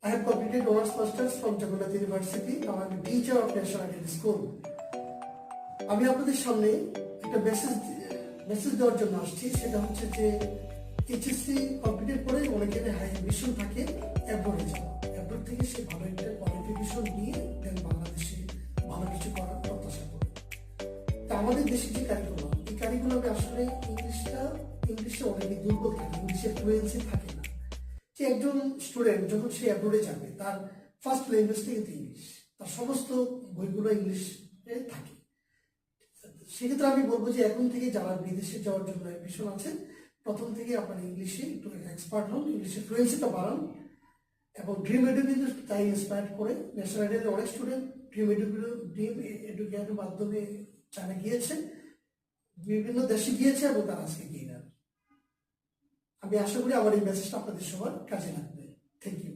I have completed honors masters from Jagannath University. Now I am a teacher of National Identity School. আমি আপনাদের সামনে একটা message দেওয়ার জন্য আসছি। সেটা হচ্ছে যে এইচএসসি কমপ্লিট করে অনেকের হাই অ্যাম্বিশন থাকে অ্যাব্রোডে যাওয়া, অ্যাব্রোড থেকে সে ভালো একটা কোয়ালিফিকেশন নিয়ে দেন বাংলাদেশে ভালো কিছু করার প্রত্যাশা করে। তা আমাদের দেশে যে কারিকুলাম, এই কারিকুলামে আসলে ইংলিশে অনেকে দুর্বল থাকে, ইংলিশে ফ্লুয়েন্সি থাকে না। যে একজন স্টুডেন্ট যখন সে অ্যাব্রোডে যাবে তার ফার্স্ট ল্যাঙ্গুয়েজটা কিন্তু ইংলিশ, তার সমস্ত বইগুলো ইংলিশে থাকে। সেক্ষেত্রে আমি বলবো যে এখন থেকে যারা বিদেশে যাওয়ার জন্য অ্যাম্বিশন আছে, প্রথম থেকে আপনার ইংলিশে একটু এক্সপার্ট হন, ইংলিশে ফ্লুয়েন্সিটা বাড়ান এবং ড্রিম এডু কিন্তু তাই ইন্সপায়ার করে। ন্যাশনাল আইডেন্টিটির অনেক স্টুডেন্ট ড্রিম এডুকেশনের মাধ্যমে চায়না গিয়েছে, বিভিন্ন দেশে গিয়েছে এবং তারা আজকে গিয়ে আমি আশা করি আমার এই মেসেজটা আপনাদের সবার কাজে লাগবে। Thank you.